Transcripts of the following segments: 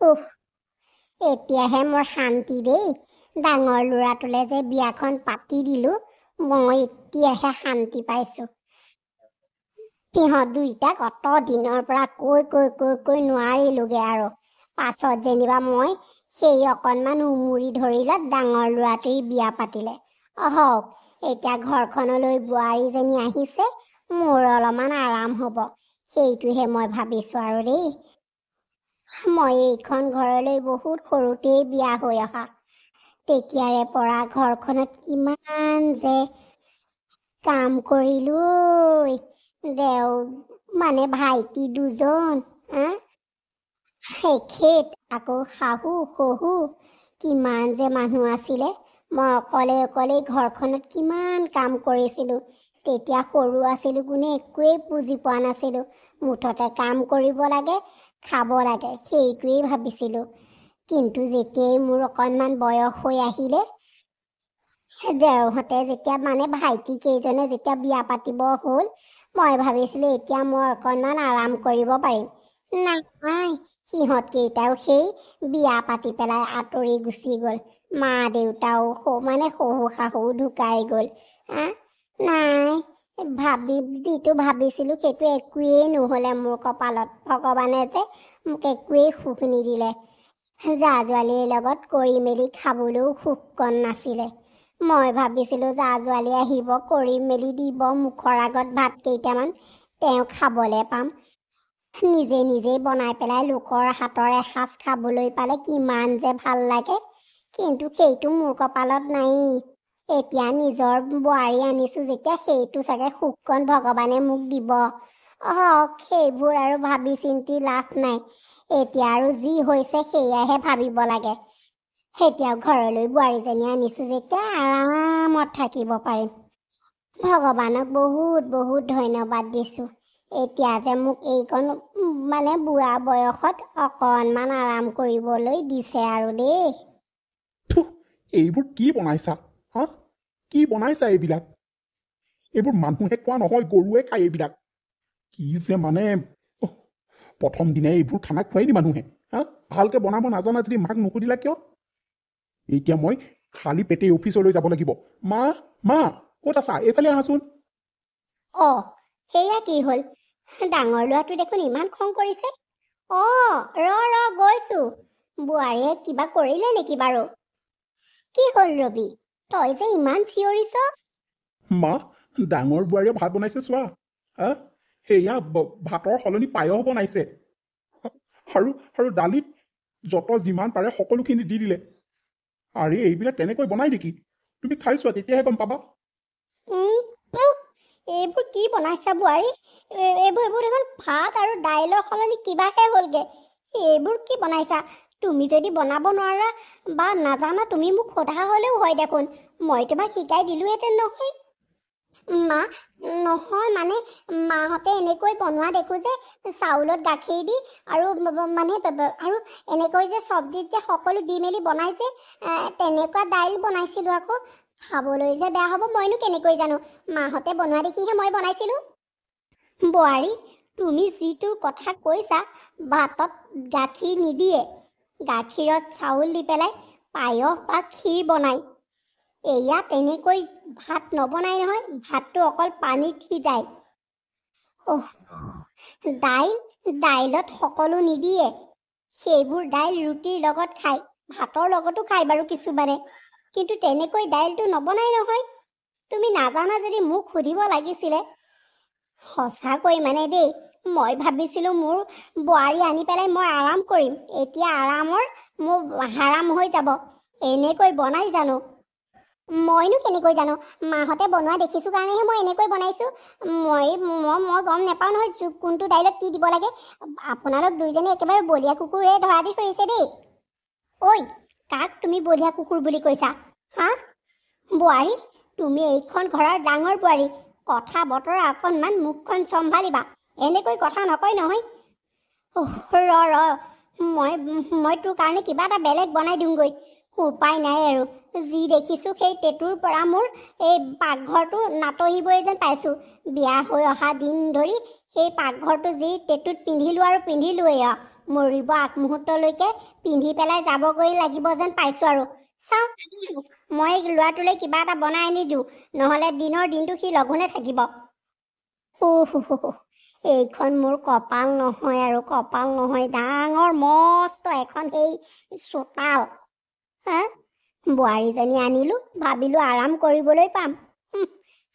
উফ, এতিয়াহে মোৰ শান্তি দেই। ডাঙৰ ল'ৰাটোলে যে বিয়াখন পাতি দিলোঁ, মই এতিয়াহে শান্তি পাইছোঁ। সিহঁত দুইটাক অত দিনৰ পৰা কৈ নোৱাৰিলোগে আৰু। পাছত যেনিবা মই সেই অকণমান উমুৰি ধৰিলত ডাঙৰ ল'ৰাটোৱে বিয়া পাতিলে। হওক, এতিয়া ঘৰখনলৈ বোৱাৰীজনী আহিছে, মোৰ অলপমান আৰাম হ'ব, সেইটোহে মই ভাবিছোঁ আৰু দেই। মই এইখন ঘৰলৈ বহুত সৰুতেই বিয়া হৈ অহা। তেতিয়াৰে পৰা ঘৰখনত কিমান যে কাম কৰিলোঁ। ভাইটি দুজন, এখেত আকৌ শাহু শহু, কিমান যে মানুহ আছিলে। মই অকলে ঘৰখনত কিমান কাম কৰিছিলোঁ। তেতিয়া সৰু আছিলোঁ, কোনে একোৱেই বুজি পোৱা নাছিলোঁ। মুঠতে কাম কৰিব লাগে, খাব লাগে, সেইটোৱেই ভাবিছিলোঁ। কিন্তু যেতিয়াই মোৰ অকণমান বয়স হৈ আহিলে, দেওহঁতে যেতিয়া ভাইটি কেইজনে যেতিয়া বিয়া পাতিব হ'ল, মই ভাবিছিলোঁ এতিয়া মই অকণমান আৰাম কৰিব পাৰিম। নাই, সিহঁত কেইটাও সেই বিয়া পাতি পেলাই আঁতৰি গুচি গ'ল। মা দেউতাও শহু শাহু ঢুকাই গ'ল। নাই, যিটো ভাবিছিলোঁ সেইটো একোৱেই নহ'লে মোৰ কপালত। ভগৱানে যে মোক একোৱেই সুখ নিদিলে। জা জোৱালীৰ লগত কৰি মেলি খাবলৈও সুখকণ নাছিলে। মই ভাবিছিলোঁ জা জোৱালী আহিব, কৰি মেলি দিব মুখৰ আগত ভাত কেইটামান, তেওঁ খাবলৈ পাম। নিজে বনাই পেলাই লোকৰ হাতৰ এসাঁজ খাবলৈ পালে কিমান যে ভাল লাগে। কিন্তু সেইটো মোৰ কপালত নাই। এতিয়া নিজৰ বোৱাৰী আনিছোঁ যেতিয়া, সেইটো চাগে সুখকণ ভগৱানে মোক দিব। সেইবোৰ আৰু ভাবি চিন্তি লাভ নাই। এতিয়া আৰু যি হৈছে সেয়াহে ভাবিব লাগে। এতিয়া ঘৰলৈ বোৱাৰীজনী আনিছোঁ যেতিয়া আৰামত থাকিব পাৰিম। ভগৱানক বহুত বহুত ধন্যবাদ দিছোঁ। এতিয়া যে মোক এইকণ বুঢ়া বয়সত অকণমান আৰাম কৰিবলৈ দিছে আৰু দেই। এইবোৰ কি বনাইছা? কি বনাইছা এইবিলাক? এইবোৰ মানুহে খোৱা নহয়, গৰুৱে খায় এইবিলাক। কি যে প্ৰথম দিনাই এইবোৰ খানা খুৱাই নি মানুহে? ভালকে বনাব নাজানা যদি মাক নুসুধিলা কিয়? এতিয়া মই খালী পেটে অফিচলৈ যাব লাগিব। মা ক'ত আছা? এইফালে আহাচোন। সেয়া কি হ'ল? ডাঙৰ ল'ৰাটো দেখোন ইমান খং কৰিছে। ৰ গৈছোঁ। বোৱাৰীয়ে কিবা কৰিলে নেকি বাৰু? কি হ'ল ৰবি, তই যে ইমান চিঞৰিছ? মা, ডাঙৰ বোৱাৰীয়ে ভাত বনাইছে চোৱা। সেয়া ভাতৰ সলনি পায়স বনাইছে। আৰু দালিত যিমান পাৰে সকলোখিনি দি দিলে। আৰে এইবিলাক তেনেকৈ বনাই নেকি? তুমি খাই চোৱা, তেতিয়াহে গম পাবা। এইবোৰ কি বনাইছা বোৱাৰী? এইবোৰ দেখোন ভাত আৰু দাইলৰ সলনি কিবাহে হ'লগে। এইবোৰ কি বনাইছা? তুমি যদি বনাব নোৱাৰা বা নাজানা, তুমি মোক সোধা হ'লেও হয় দেখোন। মই তোমাক শিকাই দিলোহেঁতেন নহয়। নহয় মাহঁতে এনেকৈ বনোৱা দেখোঁ যে, চাউলত গাখীৰ দি আৰু আৰু এনেকৈ যে চব্জিত যে সকলো দি মেলি বনাই যে, তেনেকুৱা দাইল বনাইছিলোঁ আকৌ। খাবলৈ যে বেয়া হ'ব মইনো কেনেকৈ জানো? মাহঁতে বনোৱা দেখিহে মই বনাইছিলোঁ। বোৱাৰী, তুমি যিটোৰ কথা কৈছা, ভাতত গাখীৰ নিদিয়ে, গাখীৰত চাউল দি পেলাই পায়স বা ক্ষীৰ বনাই, এয়া তেনেকৈ ভাত নবনাই নহয়। ভাতটো অকল পানীত সিজায়। দাইলত সকলো নিদিয়ে। সেইবোৰ দাইল ৰুটিৰ লগত খায়, ভাতৰ লগতো খায় বাৰু কিছুমানে, কিন্তু তেনেকৈ দাইলটো নবনাই নহয়। তুমি নাজানা যদি মোক সুধিব লাগিছিলে। সঁচাকৈ দেই, মই ভাবিছিলোঁ মোৰ বোৱাৰী আনি পেলাই মই আৰাম কৰিম। এতিয়া মোৰ হাৰাম হৈ যাব। এনেকৈ বনাই জানো? মইনো কেনেকৈ জানো? মাহঁতে বনোৱা দেখিছোঁ কাৰণেহে মই এনেকৈ বনাইছোঁ। মই গম নাপাওঁ নহয় কোনটো দাইলত কি দিব লাগে। আপোনালোক দুইজনে একেবাৰে বলীয়া কুকুৰে ধৰা দি ধৰিছে দেই। ঐ, কাক তুমি বলীয়া কুকুৰ বুলি কৈছা? বোৱাৰী, তুমি এইখন ঘৰৰ ডাঙৰ বোৱাৰী। কথা বতৰা অকণমান মুখখন চম্ভালিবা। এনেকৈ কথা নকয় নহয়। মই তোৰ কাৰণে কিবা এটা বেলেগ বনাই দিওঁগৈ। উপায় নাই আৰু যি দেখিছোঁ সেই টেটুৰ পৰা মোৰ এই পাকঘৰটো নাটহিবই যেন পাইছোঁ। বিয়া হৈ অহা দিন ধৰি সেই পাকঘৰটো যি টেটুত পিন্ধিলোঁ আৰু পিন্ধিলোৱেই আৰু মৰিব আগমুহূৰ্তলৈকে পিন্ধি পেলাই যাবগৈ লাগিব যেন পাইছোঁ আৰু চাওঁ মই ল'ৰাটোলৈ কিবা এটা বনাই আনি দিওঁ, নহ'লে দিনৰ দিনটো সি লঘোণে থাকিব। এইখন মোৰ কপাল নহয় আৰু কপাল নহয়, ডাঙৰ মস্ত এখন সেই চোতাল। হা, বোৱাৰীজনী আনিলোঁ, ভাবিলোঁ আৰাম কৰিবলৈ পাম।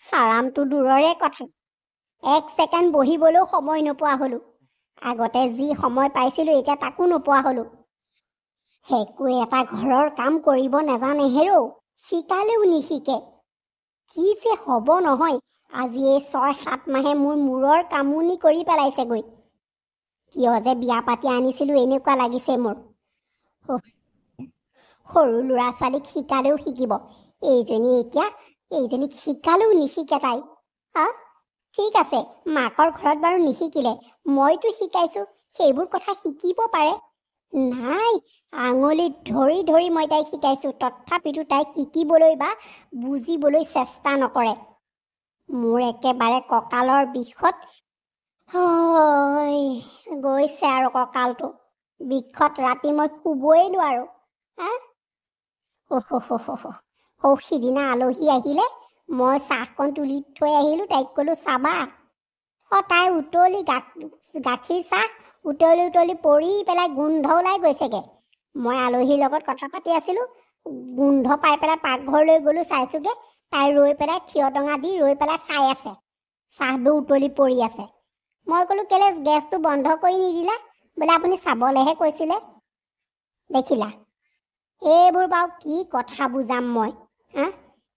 আৰামটো দূৰৰে কথা, এক ছেকেণ্ড বহিবলৈও সময় নোপোৱা হ'লোঁ। আগতে যি সময় পাইছিলোঁ এতিয়া তাকো নোপোৱা হ'লোঁ। একো এটা ঘৰৰ কাম কৰিব নাজানে হেৰৌ, শিকালেও নিশিকে। কি যে হ'ব নহয়, আজি এই 6-7 মাহে মোৰ মূৰৰ কামুনি কৰি পেলাইছেগৈ। কিয় যে বিয়া পাতি আনিছিলোঁ এনেকুৱা লাগিছে মোৰ। সৰু ল'ৰা ছোৱালীক শিকালেও শিকিব, এইজনীক শিকালেও নিশিকে তাই। হা, ঠিক আছে, মাকৰ ঘৰত বাৰু নিশিকিলে, মইতো শিকাইছোঁ, সেইবোৰ কথা শিকিব পাৰে। নাই, আঙুলিত ধৰি ধৰি মই তাইক শিকাইছোঁ, তথাপিতো তাই শিকিবলৈ বা বুজিবলৈ চেষ্টা নকৰে। মোৰ একেবাৰে কঁকালৰ বিষত গৈছে আৰু কঁকালটো বিষত ৰাতি মই শুবই নোৱাৰোঁ। হা, সিদিনা আলহী আহিলে, মই চাহকণ তুলি থৈ আহিলোঁ, তাইক ক'লোঁ চাবা। তাই উতলি গাখীৰ চাহ উতলি পৰি পেলাই গোন্ধ ওলাই গৈছেগৈ। মই আলহীৰ লগত কথা পাতি আছিলোঁ, গোন্ধ পাই পেলাই পাকঘৰলৈ গ'লোঁ, চাইছোঁগৈ তাই ৰৈ পেলাই থিয় টঙা দি ৰৈ পেলাই চাই আছে, চাহবোৰ উতলি পৰি আছে। মই ক'লোঁ কেলে গেছটো বন্ধ কৰি নিদিলা? বোলে আপুনি চাবলৈহে কৈছিলে। দেখিলা, এইবোৰ বাৰু কি কথা বুজাম মই? হা,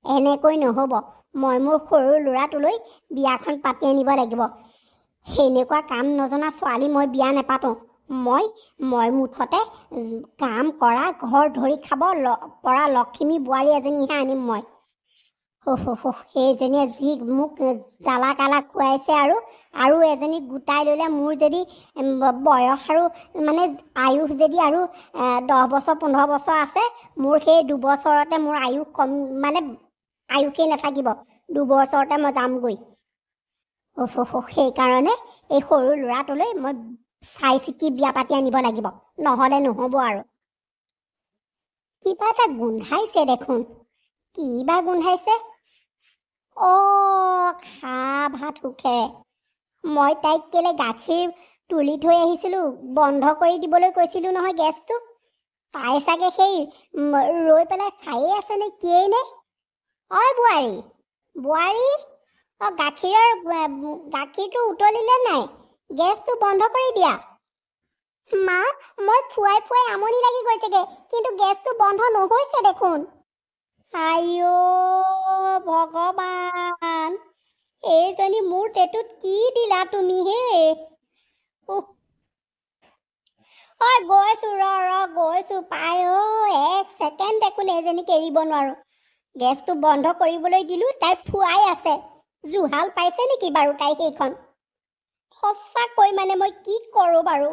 এনেকৈ নহ'ব, মই মোৰ সৰু ল'ৰাটোলৈ বিয়াখন পাতি আনিব লাগিব। সেনেকুৱা কাম নজনা ছোৱালী মই বিয়া নেপাতোঁ। মই মুঠতে কাম কৰা, ঘৰ ধৰি খাব পৰা লখিমী বোৱাৰী এজনীহে আনিম মই। সেইজনীয়ে যি মোক জ্বালা কালা খুৱাইছে আৰু এজনী গোটাই ল'লে, মোৰ যদি বয়স আৰু মানে আয়ুস যদি আৰু 10 বছৰ 15 বছৰ আছে, মোৰ সেই 2 বছৰতে মোৰ আয়ুস কম, মানে আয়ুসেই নাথাকিব, 2 বছৰতে মই যামগৈ। সেইকাৰণে এই সৰু ল'ৰাটোলৈ মই চাই চিতি বিয়া পাতি আনিব লাগিব, নহ'লে নহ'ব আৰু। কিবা এটা গোন্ধাইছে দেখোন, কি বা গোন্ধাইছে? খা ভাত সুখেৰে। মই তাইক কেলে গাখীৰ তুলি থৈ আহিছিলোঁ, বন্ধ কৰি দিবলৈ কৈছিলোঁ নহয় গেছটো। তাই চাগে সেই ৰৈ পেলাই খায়ে আছে নে কিয়েই নে? বোৱাৰী, গাখীৰটো উতলিলে নাই? গেছটো বন্ধ কৰি দিয়া। মা, মই খুৱাই আমনি লাগি গৈছেগে, কিন্তু গেছটো বন্ধ নহৈছে দেখোন। ভগৱান, এইজনী মোৰ টেটুত কি দিলা তুমি হে? গৈছোঁ পাই। এক ছেকেণ্ড দেখোন এইজনীক এৰিব নোৱাৰোঁ। গেছটো বন্ধ কৰিবলৈ দিলোঁ, তাই ফুৱাই আছে। জুহাল পাইছে নেকি বাৰু তাই সেইখন? সঁচাকৈ মানে মই কি কৰোঁ বাৰু?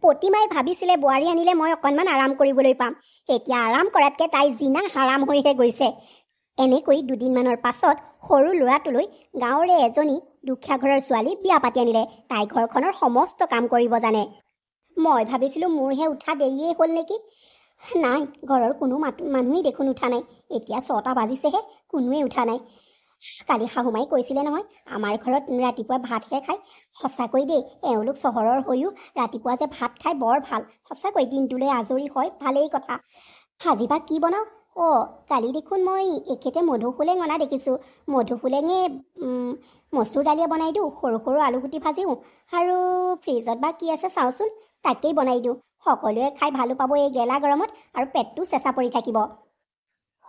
প্ৰতিমাই ভাবিছিলে বোৱাৰী আনিলে মই অকণমান আৰাম কৰিবলৈ পাম, এতিয়া আৰাম কৰাতকৈ তাই জিনা হাৰাম হৈহে গৈছে। এনেকৈ 2 দিনমানৰ পাছত সৰু ল'ৰাটোলৈ গাঁৱৰে এজনী দুখীয়া ঘৰৰ ছোৱালী বিয়া পাতি আনিলে। তাই ঘৰখনৰ সমস্ত কাম কৰিব জানে। মই ভাবিছিলোঁ মোৰহে উঠা দেৰিয়েই হ'ল নেকি। নাই, ঘৰৰ কোনো মানুহেই দেখোন উঠা নাই। এতিয়া 6টা বাজিছেহে, কোনোৱে উঠা নাই। কালি শাহুমাই কৈছিলে নহয়, আমাৰ ঘৰত ৰাতিপুৱা ভাতহে খায়। সঁচাকৈ দেই, এওঁলোক চহৰৰ হৈও ৰাতিপুৱা যে ভাত খাই বৰ ভাল। সঁচাকৈ দিনটোলৈ আজৰি হয়, ভালেই কথা। আজি বা কি বনাওঁ? কালি দেখোন মই এখেতে মধুসোলেং অনা দেখিছোঁ। মধুসোলেঙে মচুৰ দালিয়ে বনাই দিওঁ, সৰু সৰু আলুগুটি ভাজিওঁ, আৰু ফ্ৰিজত বা কি আছে চাওঁচোন, তাকেই বনাই দিওঁ। সকলোৱে খাই ভালো পাব এই গেলা গৰমত, আৰু পেটটো চেঁচা পৰি থাকিব।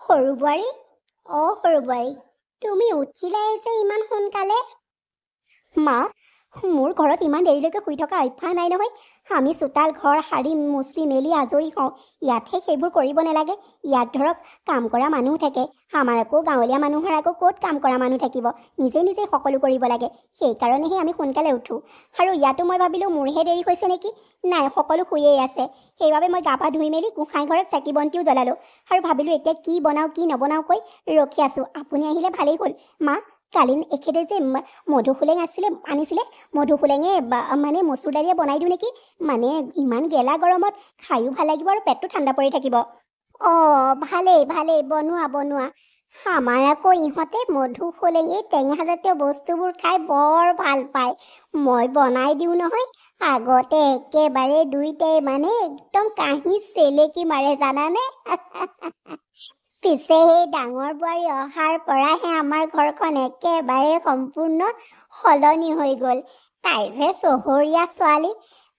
সৰু বোৱাৰী, তুমি উঠিলাই যে ইমান সোনকালে? মা, মোৰ ঘৰত ইমান দেৰিলৈকে শুই থকা অভ্যাস নাই নহয়। আমি চোতাল ঘৰ সাৰি মুচি মেলি আজৰি হওঁ। ইয়াতহে সেইবোৰ কৰিব নালাগে। ইয়াত ধৰক কাম কৰা মানুহ থাকে। আমাৰ আকৌ গাঁৱলীয়া মানুহৰ আকৌ ক'ত কাম কৰা মানুহ থাকিব, নিজে নিজে সকলো কৰিব লাগে। সেইকাৰণেহে আমি সোনকালে উঠোঁ। আৰু ইয়াতো মই ভাবিলোঁ মোৰহে দেৰি হৈছে নেকি। নাই, সকলো শুয়েই আছে। সেইবাবে মই গা পা ধুই মেলি গোঁসাই ঘৰত চাকি বন্তিও জ্বলালোঁ আৰু ভাবিলোঁ এতিয়া কি বনাওঁ কি নবনাওঁকৈ ৰখি আছোঁ। আপুনি আহিলে ভালেই হ'ল। মা, কালি এখেতে যে মধুসোলেং আনিছিলে, মধুসোলেঙে মানে মচুৰ দালিয়ে বনাই দিওঁ নেকি। মানে ইমান গেলা গৰমত খায়ো ভাল লাগিব আৰু পেটটো ঠাণ্ডা পৰি থাকিব। ভালেই ভালেই, বনোৱা বনোৱা। আমাৰ আকৌ ইহঁতে মধুসোলেং এই টেঙাজাতীয় বস্তুবোৰ খাই বৰ ভাল পায়। মই বনাই দিওঁ নহয়, আগতে একেবাৰে দুইটাই মানে একদম কাঁহি চেলেকি মাৰে জানানে। পিছে সেই ডাঙৰ বোৱাৰী অহাৰ পৰাহে আমাৰ ঘৰখন একেবাৰে সম্পূৰ্ণ সলনি হৈ গ'ল। তাই যে চহৰীয়া ছোৱালী,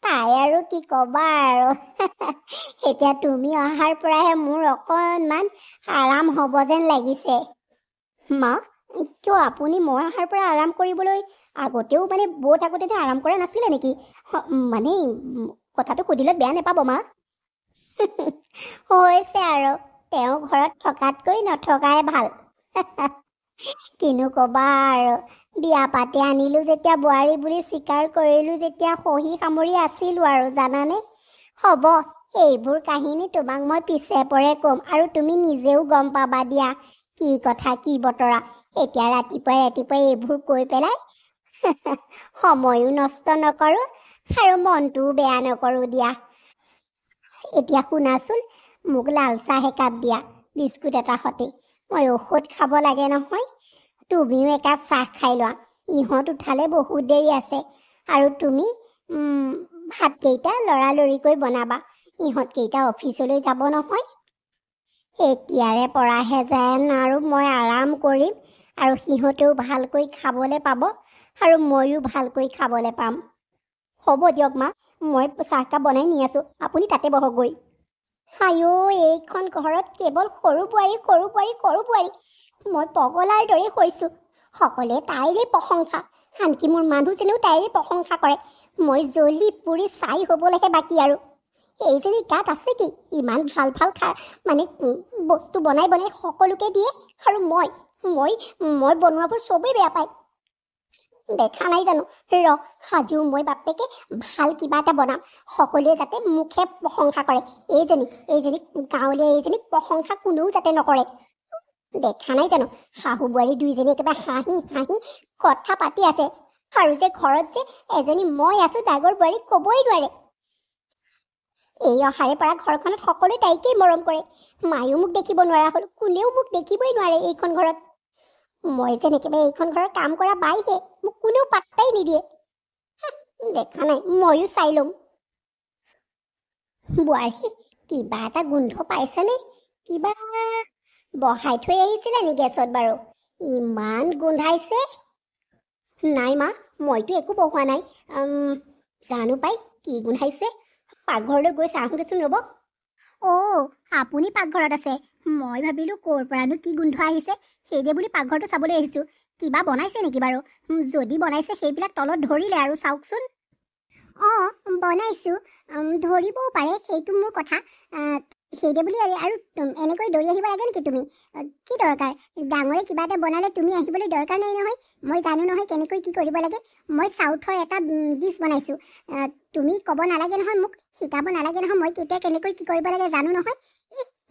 তাই আৰু কি ক'বা আৰু। এতিয়া তুমি অহাৰ পৰাহে মোৰ অকণমান আৰাম হ'ব যেন লাগিছে। মা, কিয় আপুনি মই অহাৰ পৰা আৰাম কৰিবলৈ আগতেও মানে বৌ থাকোঁতে আৰাম কৰা নাছিলে নেকি? মানে কথাটো সুধিলে বেয়া নাপাব মা। হৈছে আৰু, তেওঁ ঘৰত থকাতকৈ নথকাই ভাল। কিনো ক'বা আৰু, বিয়া পাতি আনিলোঁ যেতিয়া বোৱাৰী বুলি স্বীকাৰ কৰিলোঁ যেতিয়া সহি সামৰি আছিলোঁ আৰু জানানে। হ'ব, এইবোৰ কাহিনী তোমাক মই পিছে পৰে ক'ম আৰু তুমি নিজেও গম পাবা দিয়া কি কথা কি বতৰা। এতিয়া ৰাতিপুৱাই ৰাতিপুৱাই এইবোৰ কৈ পেলাই সময়ো নষ্ট নকৰোঁ আৰু মনটোও বেয়া নকৰোঁ দিয়া। এতিয়া শুনাচোন, মোক লাল চাহ একাপ দিয়া, বিস্কুট এটা সতি। মই ঔষধ খাব লাগে নহয়। তুমিও একাপ চাহ খাই লোৱা। ইহঁত উঠালে বহুত দেৰি আছে। আৰু তুমি ভাতকেইটা লৰালৰিকৈ বনাবা। ইহঁতকেইটা অফিচলৈ যাব নহয়। এতিয়াৰে পৰাহে যেন আৰু মই আৰাম কৰিম আৰু সিহঁতেও ভালকৈ খাবলৈ পাব আৰু ময়ো ভালকৈ খাবলৈ পাম। হ'ব দিয়ক মা, মই চাহকাপ বনাই নি আছোঁ, আপুনি তাতে বহকগৈ। আইও, এইখন ঘৰত কেৱল সৰু বোৱাৰী সৰু বোৱাৰী সৰু বোৱাৰী। মই পগলাৰ দৰে হৈছোঁ। সকলোৱে তাইৰে প্ৰশংসা, আনকি মোৰ মানুহজনেও তাইৰে প্ৰশংসা কৰে। মই জ্বলি পুৰি ছাই হ'বলৈহে বাকী আৰু। এইজনী গাত আছে কি, ইমান ভাল ভাল মানে বস্তু বনাই বনাই সকলোকে দিয়ে আৰু মই বনোৱাবোৰ চবেই বেয়া পায়। দেখা নাই জানো, আজিও মই বাপেকে ভাল কিবা এটা বনাম, সকলোৱে যাতে মুখে প্ৰশংসা কৰে। এইজনী গাঁৱলীয়া এইজনীক প্ৰশংসা কোনেও যাতে নকৰে। দেখা নাই জানো, শাহু বোৱাৰী দুইজনী একেবাৰে হাঁহি হাঁহি কথা পাতি আছে। আৰু যে ঘৰত যে এজনী মই আছোঁ ডাঙৰ বোৱাৰীক ক'বই নোৱাৰে। এই অহাৰে পৰা ঘৰখনত সকলোৱে তাইকেই মৰম কৰে। মায়েও মোক দেখিব নোৱাৰা হ'ল, কোনেও মোক দেখিবই নোৱাৰে এইখন ঘৰত। মই যেন একেবাৰে এইখন ঘৰৰ কাম কৰা বাইহে, মোক কোনেও পাত্তাই নিদিয়ে। দেখা নাই, ময়ো চাই ল'ম। বোৱাৰী, কিবা এটা গোন্ধ পাইছেনে? কিবা বহাই থৈ আহিছিলে নি গেছত বাৰু? ইমান গোন্ধাইছে। নাই মা, মইতো একো বহোৱা নাই। জানো পাই কি গোন্ধাইছে। পাকঘৰলৈ গৈ চাহ আহোঁগৈচোন ৰ'ব। আপুনি পাকঘৰত আছে। মই ভাবিলোঁ ক'ৰ পৰানো কি গোন্ধ আহিছে, সেইদে বুলি পাকঘৰটো চাবলৈ আহিছোঁ। কিবা বনাইছে নেকি বাৰু? যদি বনাইছে সেইবিলাক তলত ধৰিলে আৰু চাওকচোন। বনাইছোঁ, ধৰিবও পাৰে, সেইটো মোৰ কথা। সেইদে বুলি আৰু এনেকৈ দৌৰি আহিব লাগে নেকি তুমি? কি দৰকাৰ? ডাঙৰে কিবা এটা বনালে তুমি আহিবলৈ দৰকাৰ নাই নহয়। মই জানো নহয় কেনেকৈ কি কৰিব লাগে। মই চাউথৰ এটা ডিছ বনাইছোঁ। তুমি ক'ব নালাগে নহয়, মোক শিকাব নালাগে নহয়। মই কেতিয়া কেনেকৈ কি কৰিব লাগে জানো নহয়।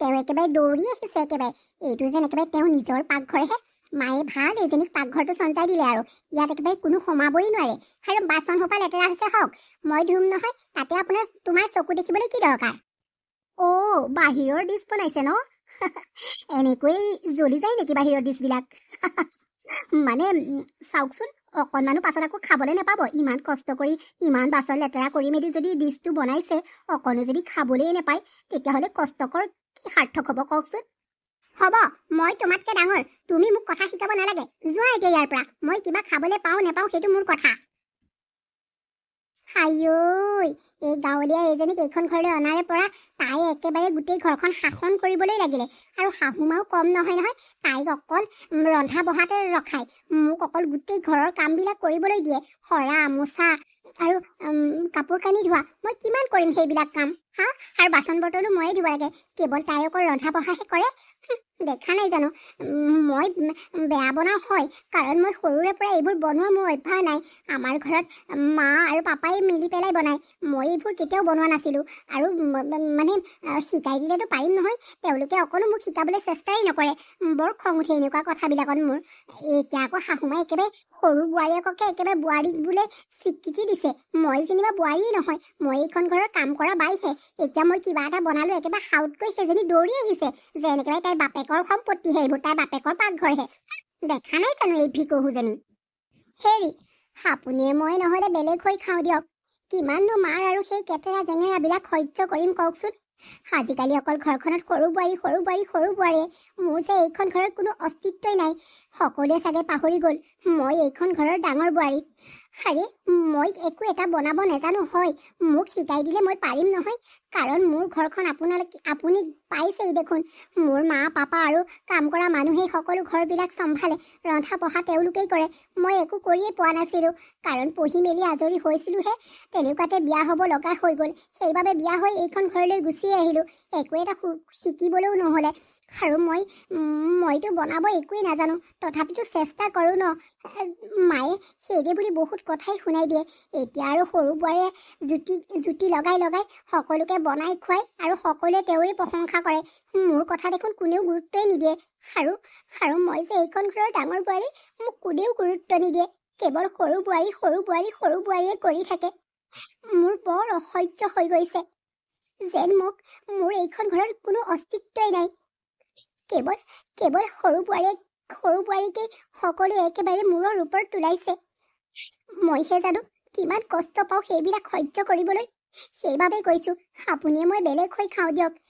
তেওঁ একেবাৰে দৌৰি আহিছে একেবাৰে। এইটো যেন একেবাৰে তেওঁ নিজৰ পাকঘৰহে। মায়ে ভাল এইজনীক পাকঘৰটো চঞ্চাই দিলে আৰু। ইয়াত একেবাৰে কোনো সোমাবই নোৱাৰে। আৰু বাচন সোপা লেতেৰা হৈছে হওক, মই ধুম নহয়, তাতে তোমাৰ চকু দেখিবলৈ কি দৰকাৰ? বাহিৰৰ ডিছ বনাইছে ন? এনেকৈ জ্বলি যায় নেকি বাহিৰৰ ডিছবিলাক? মানে চাওকচোন, অকণমানো পাছত আকৌ খাবলৈ নাপাব। ইমান কষ্ট কৰি ইমান বাচন লেতেৰা কৰি মেলি যদি ডিছটো বনাইছে, অকণো যদি খাবলৈ নাপায়, তেতিয়াহ'লে কষ্টকৰ কি সাৰ্থক হ'ব কওকচোন? হ'ব, মই তোমাতকৈ ডাঙৰ, তুমি মোক কথা শিকাব নালাগে। যোৱা এতিয়া ইয়াৰ পৰা। মই কিবা খাবলৈ পাওঁ নাপাওঁ সেইটো মোৰ কথা। হাইঐ এই গাঁৱলীয়া এইজনীক এইখন ঘৰলৈ অনাৰে পৰা তাই একেবাৰে গোটেই ঘৰখন শাসন কৰিবলৈ লাগিলে আৰু শাহুমাও কম নহয় নহয় তাইক অকল ৰন্ধা বঢ়াতে ৰখায় মোক অকল গোটেই ঘৰৰ কামবিলাক কৰিবলৈ দিয়ে সৰা মোচা আৰু কাপোৰ কানি ধোৱা মই কিমান কৰিম সেইবিলাক কাম হা আৰু বাচন বৰ্তনো ময়ে ধুব লাগে কেৱল তাই অকল ৰন্ধা বঢ়াহে কৰে দেখা নাই জানো মই বেয়া বনাওঁ হয় কাৰণ মই সৰুৰে পৰা এইবোৰ বনোৱা মোৰ অভ্যাস নাই আমাৰ ঘৰত মা আৰু পাপাই মিলি পেলাই বনায় মই এইবোৰ কেতিয়াও বনোৱা নাছিলোঁ আৰু মানে শিকাই দিলেতো পাৰিম নহয় তেওঁলোকে অকণো মোক শিকাবলৈ চেষ্টাই নকৰে বৰ খং উঠে এনেকুৱা কথাবিলাকত মোৰ এতিয়া আকৌ শাহুমাই একেবাৰে সৰু বোৱাৰীয়েককে একেবাৰে বোৱাৰীক বোলে স্বীকৃতি দিছে মই যেনিবা বোৱাৰীয়ে নহয় মই এইখন ঘৰৰ কাম কৰা বাইহে এতিয়া মই কিবা এটা বনালোঁ একেবাৰে সাউতকৈ সেইজনী দৌৰি আহিছে যে এনেকেবাৰে তাইৰ বাপেকৰ সম্পত্তিহে এইবোৰ তাইৰ বাপেকৰ পাকঘৰহে দেখা নাই জানো এই ভিকহুজনী হেৰি আপুনিয়ে মই নহ'লে বেলেগ হৈ খাওঁ দিয়ক কিমাননো মাৰ আৰু সেই কেটেৰা জেঙেৰাবিলাক সহ্য কৰিম কওকচোন আজিকালি অকল ঘৰখনত সৰু বোৱাৰীয়ে মোৰ যে এইখন ঘৰত কোনো অস্তিত্বই নাই সকলোৱে চাগে পাহৰি গ'ল মই এইখন ঘৰৰ ডাঙৰ বোৱাৰী আৰে মই একো এটা বনাব নাজানো হয় মোক শিকাই দিলে মই পাৰিম নহয় কাৰণ মোৰ ঘৰখন আপুনি পাইছেই দেখোন মোৰ মা পাপা আৰু কাম কৰা মানুহেই সকলো ঘৰবিলাক চম্ভালে ৰন্ধা বঢ়া তেওঁলোকেই কৰে মই একো কৰিয়ে পোৱা নাছিলোঁ কাৰণ পঢ়ি মেলি আজৰি হৈছিলোঁহে তেনেকুৱাতে বিয়া হ'ব লগা হৈ গ'ল সেইবাবে বিয়া হৈ এইখন ঘৰলৈ গুচি আহিলোঁ একো এটা শিকিবলৈও নহ'লে আৰু মইতো বনাব একোৱেই নাজানো তথাপিতো চেষ্টা কৰোঁ ন মায়ে সেইদে বুলি বহুত কথাই শুনাই দিয়ে এতিয়া আৰু সৰু বোৱাৰীয়ে জুতি লগাই সকলোকে বনাই খুৱাই আৰু সকলোৱে তেওঁৰে প্ৰশংসা কৰে মোৰ কথা দেখোন কোনেও গুৰুত্বই নিদিয়ে আৰু মই যে এইখন ঘৰৰ ডাঙৰ বোৱাৰী মোক কোনেও গুৰুত্ব নিদিয়ে কেৱল সৰু বোৱাৰীয়ে কৰি থাকে মোৰ বৰ অসহ্য হৈ গৈছে যেন মোৰ এইখন ঘৰত কোনো অস্তিত্বই নাই কেৱল সৰু বোৱাৰীকেই সকলোৱে একেবাৰে মূৰৰ ওপৰত তোলাইছে মইহে জানো কিমান কষ্ট পাওঁ সেইবিলাক সহ্য কৰিবলৈ সেইবাবে কৈছোঁ আপুনিয়ে মই বেলেগ হৈ খাওঁ দিয়ক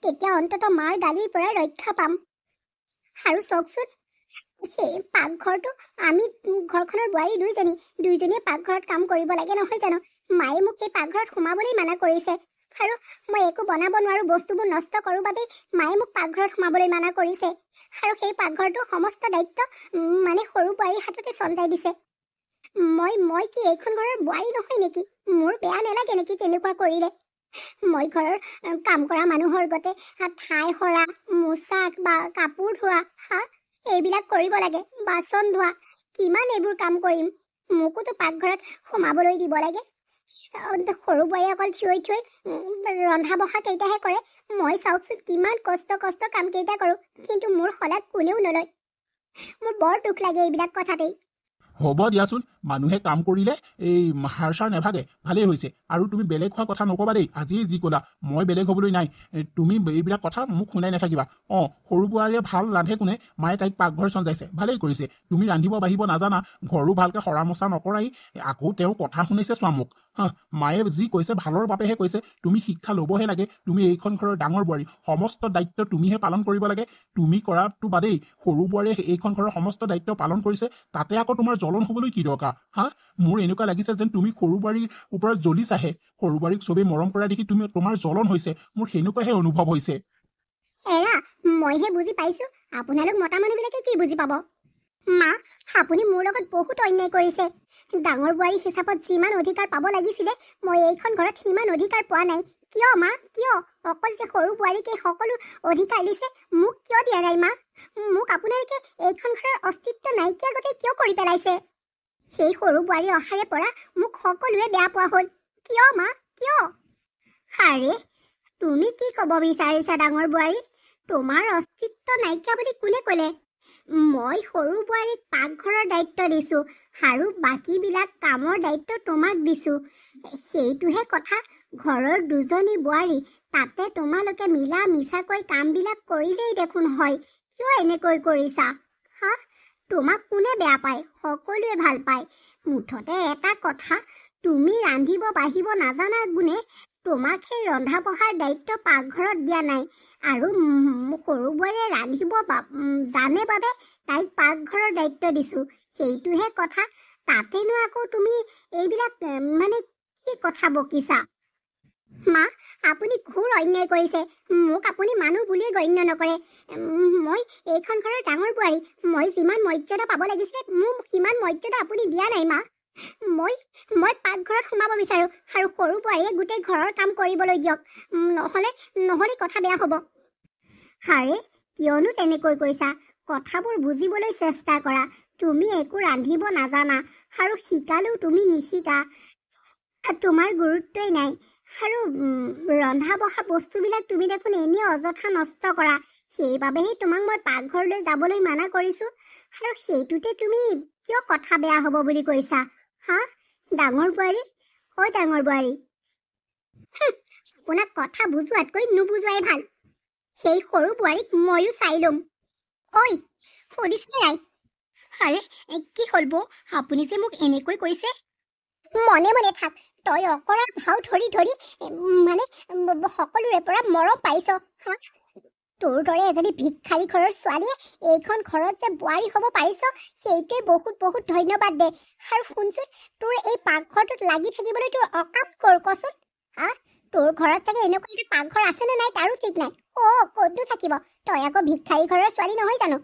তেতিয়া অন্ততঃ মাৰ গালিৰ পৰা ৰক্ষা পাম আৰু চাওকচোন সেই পাকঘৰটো আমি ঘৰখনৰ বোৱাৰী দুইজনীয়ে পাকঘৰত কাম কৰিব লাগে নহয় জানো মায়ে মোক সেই পাকঘৰত সোমাবলৈ মানা কৰিছে আৰু মই একো বনাব নোৱাৰোঁ বস্তুবোৰ নষ্ট কৰোঁ বাবেই মায়ে মোক পাকঘৰত সোমাবলৈ মানা কৰিছে আৰু সেই পাকঘৰটো সমস্ত দায়িত্ব মানে সৰু বোৱাৰীৰ হাততে চঞ্জাই দিছে মই কি এইখন ঘৰৰ বোৱাৰী নহয় নেকি মোৰ বেয়া নালাগে নেকি তেনেকুৱা কৰিলে মই ঘৰৰ কাম কৰা মানুহৰ গতে ঠাই সৰা মোচা বা কাপোৰ ধোৱা এইবিলাক কৰিব লাগে বাচন ধোৱা কিমান এইবোৰ কাম কৰিম মোকোতো পাকঘৰত সোমাবলৈ দিব লাগে সৰু বোৱাৰী অকল থিয় ৰন্ধা বঢ়া কেইটাহে কৰে মই চাওকচোন কিমান কষ্ট কাম কেইটা কৰোঁ কিন্তু মোৰ শলাগ কোনেও নলয় মোৰ বৰ দুখ লাগে এইবিলাক কথাতেই হ'ব দিয়াচোন মানুহে কাম কৰিলে এই হাৰ চাৰ নেভাগে ভালেই হৈছে আৰু তুমি বেলেগ হোৱা কথা নক'বা দেই আজিয়ে যি ক'লা মই বেলেগ হ'বলৈ নাই তুমি এইবিলাক কথা মোক শুনাই নাথাকিবা সৰু বোৱাৰীয়ে ভাল ৰান্ধে কোনে মায়ে তাইক পাকঘৰ চঞ্জাইছে ভালেই কৰিছে তুমি ৰান্ধিব বাঢ়িব নাজানা ঘৰো ভালকৈ সৰা মোচা নকৰাই আকৌ তেওঁ কথা শুনাইছে চোৱা মোক মায়ে যি কৈছে ভালৰ বাবেহে কৈছে তুমি শিক্ষা ল'বহে লাগে তুমি এইখন ঘৰৰ ডাঙৰ বোৱাৰী সমস্ত দায়িত্ব তুমিহে পালন কৰিব লাগে তুমি কৰাটো বাদেই সৰু বোৱাৰীয়ে এইখন ঘৰৰ সমস্ত দায়িত্ব পালন কৰিছে তাতে আকৌ তোমাৰ জ্বলন হ'বলৈ কি দৰকাৰ মোৰ এনেকুৱা লাগিছে যেন তুমি সৰু বোৱাৰীৰ ওপৰত জ্বলিছাহে সৰু বোৱাৰীক চবেই মৰম কৰা দেখি তোমাৰ জ্বলন হৈছে মোৰ সেনেকুৱাহে অনুভৱ হৈছে এৰা মইহে বুজি পাইছোঁ আপোনালোক মতা মানুহবিলাকে কি বুজি পাব মা আপুনি মোৰ লগত বহুত অন্যায় কৰিছে ডাঙৰ বোৱাৰী হিচাপত যিমান অধিকাৰ পাব লাগিছিলে মই এইখন ঘৰত সিমান অধিকাৰ পোৱা নাই কিয় মা কিয় অকল যে সৰু বোৱাৰীকে সকলো অধিকাৰ দিছে মোক কিয় দিয়া নাই মা মোক আপোনালোকে এইখন ঘৰৰ অস্তিত্ব নাইকিয়া গতে কিয় কৰি পেলাইছে সেই সৰু বোৱাৰী অহাৰে পৰা মোক সকলোৱে বেয়া পোৱা হ'ল কিয় মা কিয় আৰে তুমি কি ক'ব বিচাৰিছা ডাঙৰ বোৱাৰী তোমাৰ অস্তিত্ব নাইকিয়া বুলি কোনে ক'লে মই সৰু বোৱাৰীক পাকঘৰৰ দায়িত্ব দিছোঁ আৰু বাকীবিলাক কামৰ দায়িত্ব তোমাক দিছোঁ সেইটোহে কথা ঘৰৰ দুজনী বোৱাৰী তাতে তোমালোকে মিলা মিছাকৈ কামবিলাক কৰিলেই দেখোন হয় কিয় এনেকৈ কৰিছা তোমাক কোনে বেয়া পায় সকলোৱে ভাল পায় মুঠতে এটা কথা তুমি ৰান্ধিব বাঢ়িব নাজানা গুণে তোমাক সেই ৰন্ধা বঢ়াৰ দায়িত্ব পাকঘৰত দিয়া নাই আৰু সৰু বোৱাৰীয়ে ৰান্ধিব জানে বাবে তাইক পাকঘৰৰ দায়িত্ব দিছোঁ সেইটোহে কথা তাতেনো আকৌ তুমি এইবিলাক মানে কি কথা বকিছা? মা, আপুনি ঘোৰ অন্যায় কৰিছে। মোক আপুনি মানুহ বুলিয়ে গণ্য নকৰে। মই এইখন ঘৰৰ ডাঙৰ বোৱাৰী। মই যিমান মৰ্যাদা পাব লাগিছিলে মোক সিমান মৰ্যাদা আপুনি দিয়া নাই মা। মই মই পাকঘৰত সোমাব বিচাৰো আৰু সৰু বোৱাৰীয়ে গোটেই ঘৰৰ কাম কৰিবলৈ দিয়ক। নহলে কথা বেয়া হ'ব। হাৰে, কিয়নো তেনেকৈ কৈছা? কথাবোৰ বুজিবলৈ চেষ্টা কৰা। তুমি একো ৰান্ধিব নাজানা আৰু শিকালেও তুমি নিশিকা। তোমাৰ গুৰুত্বই নাই। আৰু ৰন্ধা বঢ়া বস্তুবিলাক তুমি দেখোন এনেই অযথা নষ্ট কৰা। সেইবাবেহে তোমাক মই পাকঘৰলৈ যাবলৈ মানা কৰিছো। আৰু সেইটোতে তুমি কিয় কথা বেয়া হ'ব বুলি কৈছা? হা, ডাঙৰ বোৱাৰী? ঐ ডাঙৰ বোৱাৰী, আপোনাক কথা বুজোৱাতকৈ নুবুজোৱাই ভাল। সেই সৰু বোৱাৰীক ময়ো চাই ল'ম। ঐ, সুধিছিলে নাই? আৰে, কি হ'ল বৌ? আপুনি যে মোক এনেকৈ কৈছে? মনে মনে থাক। তই অকৰাৰ ভাও ধৰি ধৰি মানে সকলোৰে পৰা মৰম পাইছ। হা, তোৰ দৰে এজনী ভিক্ষাৰী ঘৰৰ ছোৱালীয়ে এইখন ঘৰত যে বোৱাৰী হ'ব পাৰিছ, সেইটোৱে বহুত বহুত ধন্যবাদ দে। আৰু শুনচোন, তোৰ এই পাকঘৰটোত লাগি থাকিবলৈ তোৰ অকাপ কচোন। হা, তোৰ ঘৰত চাগে এনেকুৱা এটা পাকঘৰ আছেনে নাই তাৰো ঠিক নাই। ক'তনো থাকিব? তই আকৌ ভিক্ষাৰী ঘৰৰ ছোৱালী নহয় জানো?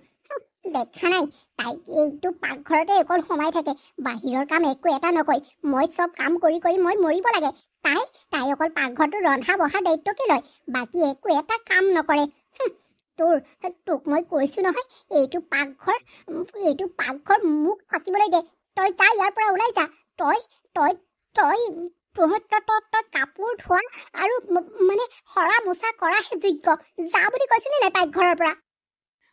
দেখা নাই, তাইক এইটো পাকঘৰতে অকল সোমাই থাকে, বাহিৰৰ কাম একো এটা নকয়। মই চব কাম কৰি কৰি মই মৰিব লাগে। তাই অকল পাকঘৰটো ৰন্ধা বঢ়াৰ দায়িত্বকে লয়, বাকী একো এটা কাম নকৰে। তোক মই কৈছো নহয়, এইটো পাকঘৰ মোক থাকিবলৈ দে। তই যা, ইয়াৰ পৰা ওলাই যা। তই কাপোৰ ধোৱা আৰু মানে সৰা মোচা কৰাহে যোগ্য। যা বুলি কৈছো নে নাই পাকঘৰৰ পৰা?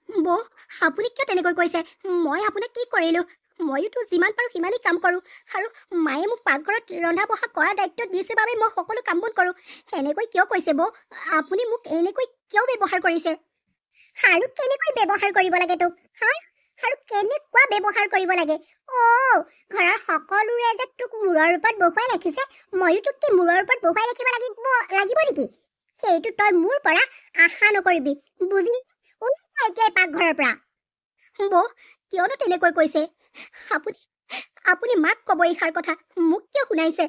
বৌ, আপুনি কিয় তেনেকৈ কৈছে? মই আপোনাক কি কৰিলো? ময়োতো যিমান পাৰো সিমানেই কাম কৰো। আৰু মায়ে মোক পাকঘৰত ৰন্ধা বঢ়া কৰাৰ দায়িত্ব দিছে বাবে মই সকলো কাম বন কৰো। এনেকৈ কিয় কৈছে বৌ? আপুনি মোক এনেকৈ কিয় ব্যৱহাৰ কৰিছে? আৰু কেনেকৈ ব্যৱহাৰ কৰিব লাগে তোক? আৰু কেনেকুৱা ব্যৱহাৰ কৰিব লাগে? ঘৰৰ সকলোৰে যে তোক মূৰৰ ওপৰত বহুৱাই ৰাখিছে, ময়ো তোক কি মূৰৰ ওপৰত বহুৱাই ৰাখিব লাগিব নেকি? সেইটো তই মোৰ পৰা আশা নকৰিবি, বুজি? এতিয়া পাকঘৰৰ পৰা। বৌ, কিয়নো তেনেকৈ কৈছে? আপুনি মাক ক'ব এইষাৰ কথা, মোক কিয় শুনাইছে?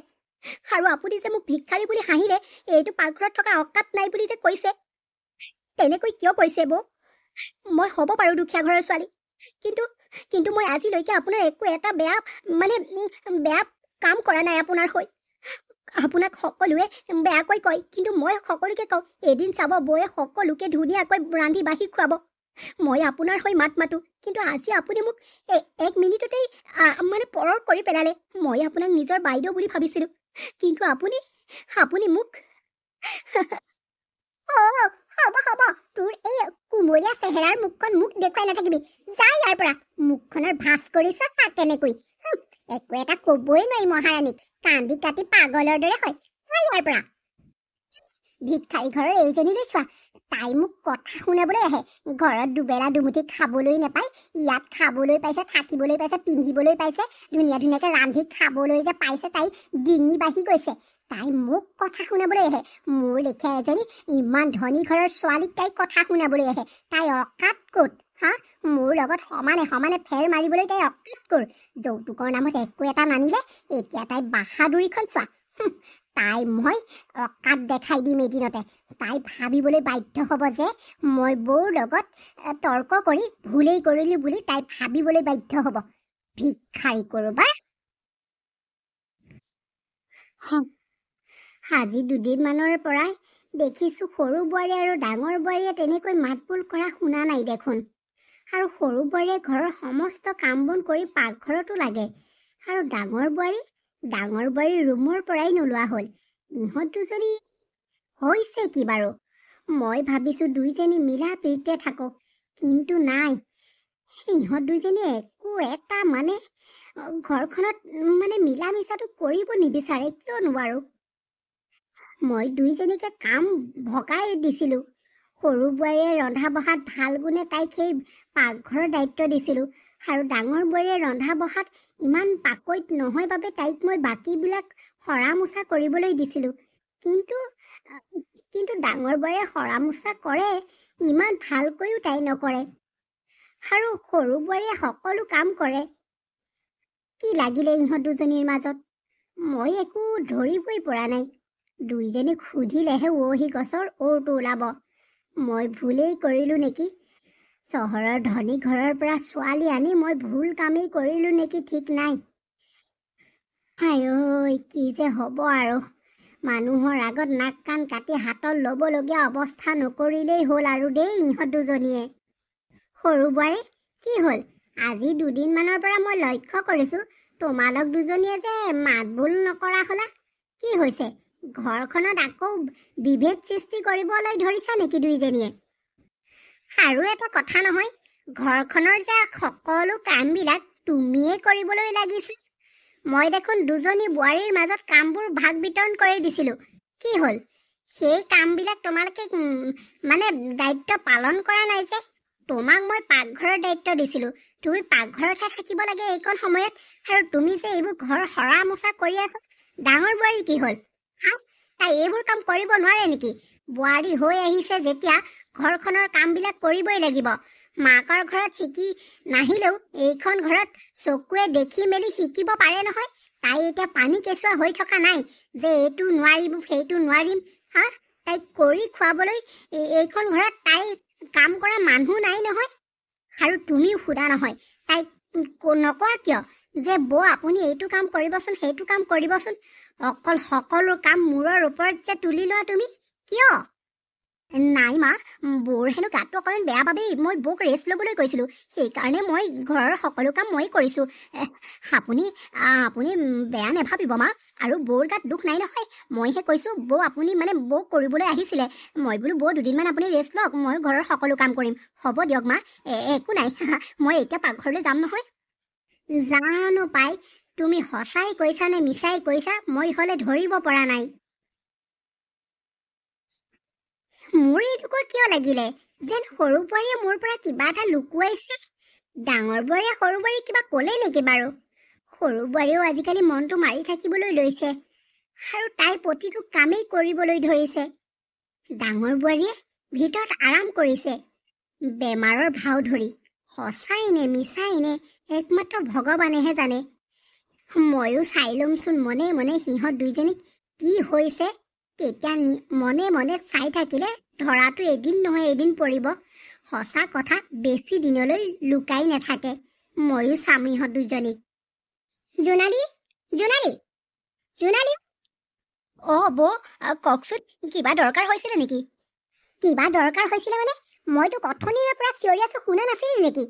আৰু আপুনি যে মোক ভিক্ষাৰী বুলি হাঁহিলে, এইটো পাকঘৰত থকা অকাত নাই বুলি যে কৈছে, তেনেকৈ কিয় কৈছে বৌ? মই হ'ব পাৰো দুখীয়া ঘৰৰ ছোৱালী, কিন্তু মই আজিলৈকে আপোনাৰ একো এটা বেয়া কাম কৰা নাই আপোনাৰ হৈ। আপোনাক সকলোৱে বেয়াকৈ কয়, কিন্তু মই সকলোকে কওঁ, এদিন চাব বৌয়ে সকলোকে ধুনীয়াকৈ ৰান্ধি বাঢ়ি খুৱাব। মই আপোনাৰ হৈ মাত মাতো, কিন্তু আজি আপুনি মোক এক মিনিটতেই পৰৰ কৰি পেলালে। মই আপোনাক নিজৰ বাইদেউ বুলি ভাবিছিলো, কিন্তু আপুনি মোক হ'ব। তোৰ এই কুমলীয়া চেহেৰাৰ মুখখন মোক দেখুৱাই নাথাকিবি। যা ইয়াৰ পৰা। মুখখনৰ ভাঁজ কৰিছ চা কেনেকৈ। একো এটা কবই নোৱাৰি মহাৰাণীক। কান্দি কাটি পাগলৰ দৰে হয়। যা ইয়াৰ পৰা। ভিক্ষাৰী ঘৰৰ এইজনীলৈ চোৱা, তাই মোক কথা শুনাবলৈ আহে। ঘৰত দুবেলা দুমুঠি খাবলৈ নাপায়, ইয়াত খাবলৈ পাইছে, থাকিবলৈ পাইছে, পিন্ধিবলৈ পাইছে, ধুনীয়াকৈ ৰান্ধি খাবলৈ যে পাইছে, তাই ডিঙি বাঢ়ি গৈছে। তাই মোক কথা শুনাবলৈ আহে। মোৰ লেখীয়া এজনী ইমান ধনী ঘৰৰ ছোৱালীক তাই কথা শুনাবলৈ আহে। তাই অকাত ক'ত? হা, মোৰ লগত সমানে ফেৰ মাৰিবলৈ তাই অকাত ক'ৰ? যৌতুকৰ নামত একো এটা নানিলে, এতিয়া তাই বাহাদুৰিখন চোৱা। তাই মই অকাত দেখাই দিম এদিনতে। তাই ভাবিবলৈ বাধ্য হ'ব যে মই বৌৰ লগত তৰ্ক কৰি ভুলেই কৰিলো বুলি তাই ভাবিবলৈ বাধ্য হ'ব। ভিক্ষাৰী কৰোবাৰ। আজি দুদিনমানৰ পৰাই দেখিছো সৰু বোৱাৰী আৰু ডাঙৰ বোৱাৰীয়ে তেনেকৈ মাতবোল কৰা শুনা নাই দেখোন। আৰু সৰু বোৱাৰীয়ে ঘৰৰ সমস্ত কাম বন কৰি পাকঘৰতো লাগে, আৰু ডাঙৰ বোৱাৰী ৰুমৰ পৰাই নোলোৱা হ'ল। ইহঁত দুজনী হৈছে কি বাৰু? মই ভাবিছো দুইজনী মিলা প্ৰীতিৰে থাকক, কিন্তু নাই, ইহঁত দুইজনী একো এটা ঘৰখনত মিলা মিছাটো কৰিব নিবিচাৰে। কিয় নোৱাৰো? মই দুইজনীকে কাম ভগাই দিছিলো। সৰু বোৱাৰীয়ে ৰন্ধা বঢ়াত ভাল গুণে তাইক সেই পাকঘৰৰ দায়িত্ব দিছিলো, আৰু ডাঙৰ বোৱাৰীয়ে ৰন্ধা বঢ়াত ইমান পাকৈত নহয় বাবে তাইক মই বাকীবিলাক সৰা মোচা কৰিবলৈ দিছিলো। কিন্তু ডাঙৰ বোৱাৰীয়ে সৰা মোচা কৰে, ইমান ভালকৈও তাই নকৰে, আৰু সৰু বোৱাৰীয়ে সকলো কাম কৰে। কি লাগিলে ইহঁত দুজনীৰ মাজত মই একো ধৰিবই পৰা নাই। দুইজনীক সুধিলেহে উৰহি গছৰ ঔৰটো ওলাব। মই ভুলেই কৰিলোঁ নেকি? চহৰৰ ধনী ঘৰৰ পৰা ছোৱালী আনি মই ভুল কামেই কৰিলোঁ নেকি ঠিক নাই। আই কি যে হ'ব আৰু। মানুহৰ আগত নাক কাণ কাটি হাতত ল'বলগীয়া অৱস্থা নকৰিলেই হ'ল আৰু দেই ইহঁত দুজনীয়ে। সৰু বোৱাৰী, কি হ'ল? আজি দুদিনমানৰ পৰা মই লক্ষ্য কৰিছোঁ তোমালোক দুজনীয়ে যে মাত বোল নকৰা হ'লা। কি হৈছে? ঘৰখনত আকৌ বিভেদ সৃষ্টি কৰিবলৈ ধৰিছা নেকি দুইজনীয়ে? আৰু এটা কথা নহয়, ঘৰখনৰ যে সকলো কামবিলাক তুমিয়ে কৰিবলৈ লাগিছে। মই দেখোন দুজনী বোৱাৰীৰ মাজত কামবোৰ ভাগ বিতৰণ কৰি দিছিলোঁ। কি হ'ল? সেই কামবিলাক তোমালোকে মানে দায়িত্ব পালন কৰা নাই যে। তোমাক মই পাকঘৰৰ দায়িত্ব দিছিলোঁ, তুমি পাকঘৰতহে থাকিব লাগে এইকণ সময়ত, আৰু তুমি যে এইবোৰ ঘৰ সৰা মোচা কৰি আছা। ডাঙৰ বোৱাৰী কি হ'ল? তাই এইবোৰ কাম কৰিব নোৱাৰে নেকি? বোৱাৰী হৈ আহিছে যেতিয়া ঘৰখনৰ কামবিলাক কৰিবই লাগিব। মাকৰ ঘৰত শিকি নাহিলেও এইখন ঘৰত চকুৱে দেখি মেলি শিকিব পাৰে নহয়। তাই এতিয়া পানী কেঁচুৱা হৈ থকা নাই যে এইটো নোৱাৰিম সেইটো নোৱাৰিম। তাইক কৰি খুৱাবলৈ এইখন ঘৰত তাই কাম কৰা মানুহ নাই নহয়। আৰু তুমিও সোধা নহয় তাইক নকোৱা কিয় যে বৌ আপুনি এইটো কাম কৰিবচোন সেইটো কাম কৰিবচোন। অকল সকলো কাম মূৰৰ ওপৰত যে তুলি লোৱা তুমি, কিয়? নাই মা, বৌৰ হেনো গাটো অকণমান বেয়া বাবেই মই বৌক ৰেষ্ট ল'বলৈ কৈছিলোঁ। সেইকাৰণে মই ঘৰৰ সকলো কাম মই কৰিছোঁ। আপুনি বেয়া নাভাবিব মা। আৰু বৌৰ গাত দুখ নাই নহয়। মইহে কৈছোঁ বৌ আপুনি বৌক কৰিবলৈ আহিছিলে। মই বোলো বৌ দুদিনমান আপুনি ৰেষ্ট লওক, মই ঘৰৰ সকলো কাম কৰিম। হ'ব দিয়ক মা, একো নাই। মই এতিয়া পাকঘৰলৈ যাম নহয়। জানো পাই, তুমি সঁচাই কৈছা নে মিছাই কৈছা মই হ'লে ধৰিব পৰা নাই। মোৰ এইটোকো কিয় লাগিলে যেন সৰু বোৱাৰীয়ে মোৰ পৰা কিবা এটা লুকুৱাইছে। ডাঙৰ বোৱাৰীয়ে সৰু বোৱাৰী কিবা ক'লে নেকি বাৰু? সৰু বোৱাৰীয়েও আজিকালি মনটো মাৰি থাকিবলৈ লৈছে আৰু তাই প্ৰতিটো কামেই কৰিবলৈ ধৰিছে। ডাঙৰ বোৱাৰীয়ে ভিতৰত আৰাম কৰিছে বেমাৰৰ ভাও ধৰি। সঁচাই নে মিছাই নে একমাত্ৰ ভগৱানেহে জানে। ময়ো চাই লমচোন মনে মনে সিহঁত দুইজনীক কি হৈছে। তেতিয়া মনে মনে চাই থাকিলে ধৰাটো এদিন নহয় এদিন পৰিব। সঁচা কথা বেছি দিনলৈ লুকাই নাথাকে। ময়ো চাম ইহঁত দুজনীক। জোনালী, জোনালী, জোনালী। বৌ কওকচোন, কিবা দৰকাৰ হৈছিলে নেকি? কিবা দৰকাৰ হৈছিলে মানে? মইতো কথনিৰ পৰা চিঞৰি আছো, শুনা নাছিলি নেকি?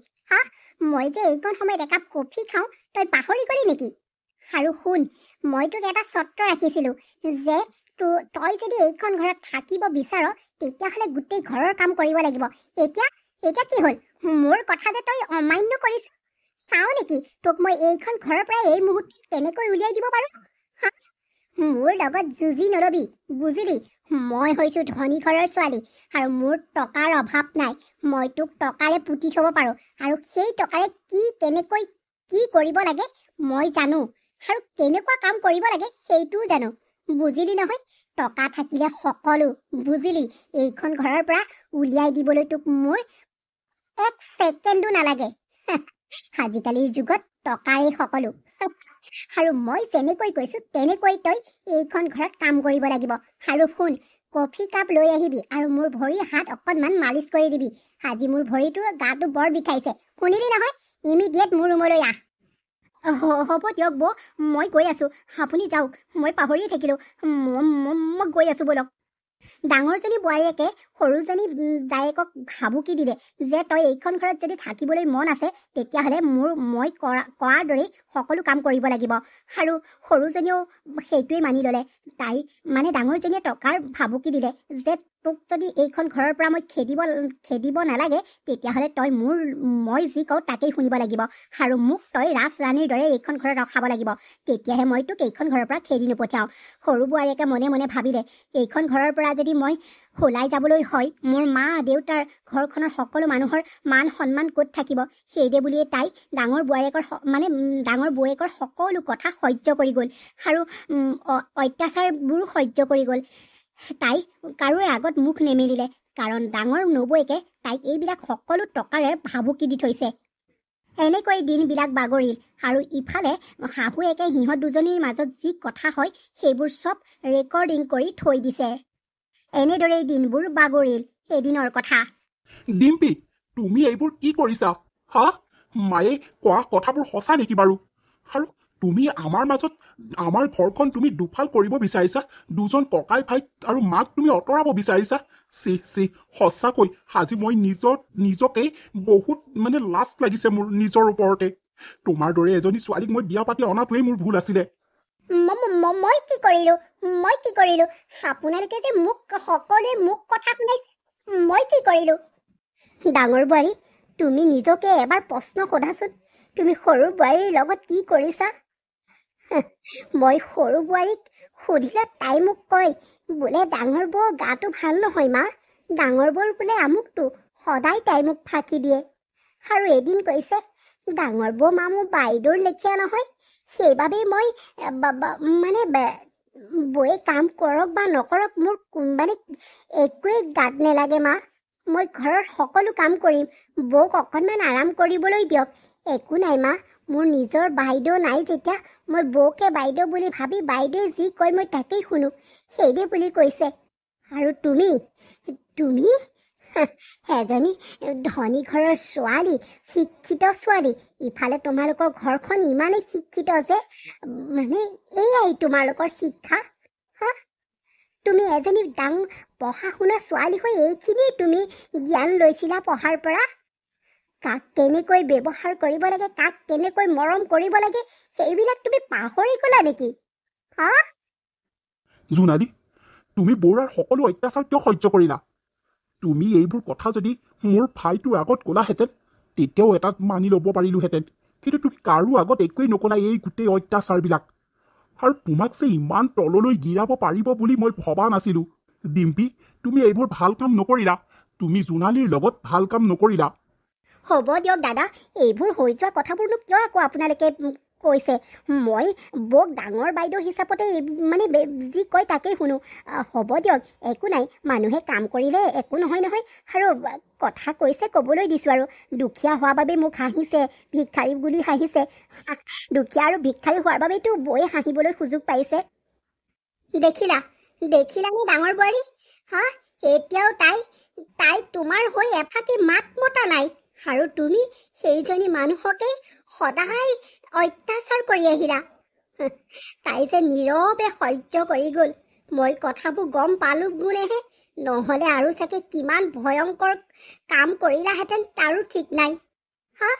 মই যে এইকণ সময়ত একাপ কফি খাওঁ, তই পাহৰি গলি নেকি? আৰু শুন, মই তোক এটা চৰ্ত ৰাখিছিলোঁ যে তই যদি এইখন ঘৰত থাকিব বিচাৰ তেতিয়াহ'লে গোটেই ঘৰৰ কাম কৰিব লাগিব। এতিয়া কি হ'ল? মোৰ কথা যে তই অমান্য কৰিছ। চাওঁ নেকি তোক মই এইখন ঘৰৰ পৰা এই মুহূৰ্তত কেনেকৈ উলিয়াই দিব পাৰোঁ। মোৰ লগত যুঁজি নলবি, বুজিলি? মই হৈছোঁ ধনী ঘৰৰ ছোৱালী আৰু মোৰ টকাৰ অভাৱ নাই। মই তোক টকাৰে পুতি থ'ব পাৰোঁ আৰু সেই টকাৰে কেনেকৈ কি কৰিব লাগে মই জানো, আৰু কেনেকুৱা কাম কৰিব লাগে সেইটোও জানো। বুজিলি নহয়? টকা থাকিলে সকলো, বুজিলি? এইখন ঘৰৰ পৰা উলিয়াই দিবলৈ তোক মোৰ এক ছেকেণ্ডো নালাগে। আজিকালিৰ যুগত টকাৰেই সকলো। আৰু মই যেনেকৈ কৈছোঁ তেনেকৈ তই এইখন ঘৰত কাম কৰিব লাগিব। আৰু শুন, কফি কাপ লৈ আহিবি আৰু মোৰ ভৰি হাত অকণমান মালিচ কৰি দিবি। আজি মোৰ ভৰিটো গাটো বৰ বিষাইছে, শুনিলি নহয়? ইমিডিয়েট মোৰ ৰুমলৈ আহ। হ'ব দিয়ক বৌ, মই গৈ আছোঁ। আপুনি যাওক, মই পাহৰিয়ে থাকিলোঁ। মই গৈ আছোঁ ব'লক। ডাঙৰজনী বোৱাৰীয়েকে সৰুজনী জায়েকক ভাবুকি দিলে যে তই এইখন ঘৰত যদি থাকিবলৈ মন আছে তেতিয়াহ'লে মই কোৱাৰ দৰেই সকলো কাম কৰিব লাগিব। আৰু সৰুজনীয়েও সেইটোৱেই মানি ল'লে। তাই ডাঙৰজনীয়ে টকাৰ ভাবুকি দিলে যে তোক যদি এইখন ঘৰৰ পৰা মই খেদিব নালাগে তেতিয়াহ'লে তই মই যি কওঁ তাকেই শুনিব লাগিব, আৰু মোক তই ৰাজৰাণীৰ দৰে এইখন ঘৰত ৰখাব লাগিব। তেতিয়াহে মই তোক এইখন ঘৰৰ পৰা খেদি নপঠিয়াওঁ। সৰু বোৱাৰীয়েকে মনে মনে ভাবিলে এইখন ঘৰৰ পৰা যদি মই ওলাই যাবলৈ হয় মোৰ মা দেউতাৰ ঘৰখনৰ সকলো মানুহৰ মান সন্মান ক'ত থাকিব। সেইদে বুলিয়ে তাই ডাঙৰ বৌয়েকৰ সকলো কথা সহ্য কৰি গ'ল আৰু অত্যাচাৰবোৰো সহ্য কৰি গ'ল। তাই কাৰোৰে আগত মুখ নেমেলিলে, কাৰণ ডাঙৰ নবৌয়েকে তাইক এইবিলাক সকলো টকাৰে ভাবুকি দি থৈছে। এনেকৈ দিনবিলাক বাগৰিল আৰু ইফালে শাহুৱেকে সিহঁত দুজনীৰ মাজত যি কথা হয় সেইবোৰ চব ৰেকৰ্ডিং কৰি থৈ দিছে। এনেদৰেই দিনবোৰ বাগৰিল। এদিনৰ কথা। ডিম্পী, তুমি এইবোৰ কি কৰিছা? হা? মায়ে কোৱা কথাবোৰ সঁচা নেকি বাৰু? আৰু তুমি আমাৰ মাজত আমাৰ ঘৰখন তুমি দুফাল কৰিব বিচাৰিছা? দুজন ককাই ভাইক আৰু মাক তুমি আঁতৰাব বিচাৰিছা? চি চি, সঁচাকৈ আজি মই নিজকে বহুত লাজ লাগিছে মোৰ নিজৰ ওপৰতে। তোমাৰ দৰে এজনী ছোৱালীক মই বিয়া পাতি অনাটোৱেই মোৰ ভুল আছিলে। মই কি কৰিলো? আপোনালোকে যে মোক সকলোৱে মোক কথা শুনাইছে, মই কি কৰিলো? ডাঙৰ বোৱাৰী, তুমি নিজকে এবাৰ প্ৰশ্ন সোধাচোন, তুমি সৰু বোৱাৰীৰ লগত কি কৰিছা? মই সৰু বোৱাৰীক সুধিলে তাই মোক কয় বোলে ডাঙৰ বৌৰ গাটো ভাল নহয় মা, ডাঙৰ বৌৰ বোলে আমুকটো, সদায় তাই মোক ফাঁকি দিয়ে। আৰু এদিন কৈছে ডাঙৰ বৌ মা মোৰ বাইদেউৰ লেখীয়া নহয়, সেইবাবেই মই বৌয়ে কাম কৰক বা নকৰক মোৰ একোৱেই গাত নেলাগে মা, মই ঘৰৰ সকলো কাম কৰিম, বৌক অকণমান আৰাম কৰিবলৈ দিয়ক। একো নাই মা, মোৰ নিজৰ বাইদেউ নাই যেতিয়া মই বৌকে বাইদেউ বুলি ভাবি বাইদেৱে যি কয় মই তাকেই শুনো, সেইদে বুলি কৈছে। আৰু তুমি এজনী ধনী ঘৰৰ ছোৱালী, শিক্ষিত ছোৱালী, ইফালে তোমালোকৰ ঘৰখন ইমানেই শিক্ষিত যে এয়াই তোমালোকৰ শিক্ষা। হা? তুমি এজনী ডাঙৰ পঢ়া শুনা ছোৱালী হৈ এইখিনিয়ে তুমি জ্ঞান লৈছিলা পঢ়াৰ পৰা? কাক কেনেকৈ ব্যৱহাৰ কৰিব লাগে, কাক কেনেকৈ মৰম কৰিব লাগে, সেইবিলাক তুমি পাহৰি গলা নেকি? হা? জোনালী, তুমি বৌৰাৰ সকলো অত্যাচাৰ কিয় সহ্য কৰিলা? তুমি এইবোৰ কথা যদি মোৰ ভাইটোৰ আগত ক'লাহেঁতেন তেতিয়াও এটা মানি ল'ব পাৰিলোহেঁতেন, কিন্তু তুমি কাৰো আগত একোৱেই নকলা এই গোটেই অত্যাচাৰবিলাক। আৰু তোমাক যে ইমান তললৈ গিৰাব পাৰিব বুলি মই ভবা নাছিলো। ডিম্পী, তুমি এইবোৰ ভাল কাম নকৰিলা, তুমি জোনালীৰ লগত ভাল কাম নকৰিলা। হ'ব দিয়ক দাদা, এইবোৰ হৈ যোৱা কথাবোৰনো কিয় আকৌ আপোনালোকে কৈছে? মই বৌক ডাঙৰ বাইদেউ হিচাপতে যি কয় তাকেই শুনো। হ'ব দিয়ক, একো নাই, মানুহে কাম কৰিলে একো নহয় নহয়। আৰু কথা কৈছে ক'বলৈ দিছোঁ, আৰু দুখীয়া হোৱা বাবে মোক হাঁহিছে, ভিক্ষাৰী বুলি হাঁহিছে। দুখীয়া আৰু ভিক্ষাৰী হোৱাৰ বাবেইতো বৌয়ে হাঁহিবলৈ সুযোগ পাইছে। দেখিলানে ডাঙৰ বোৱাৰী? হা? এতিয়াও তাই তোমাৰ হৈ এফাকি মাত মতা নাই, আৰু তুমি সেইজনী মানুহকেই সদায় অত্যাচাৰ কৰি আহিলা। তাই যে নীৰৱে সহ্য কৰি গ'ল। মই কথাবোৰ গম পালো গুণেহে, নহ'লে আৰু চাগে কিমান ভয়ংকৰ কাম কৰিলাহেঁতেন তাৰো ঠিক নাই। হা?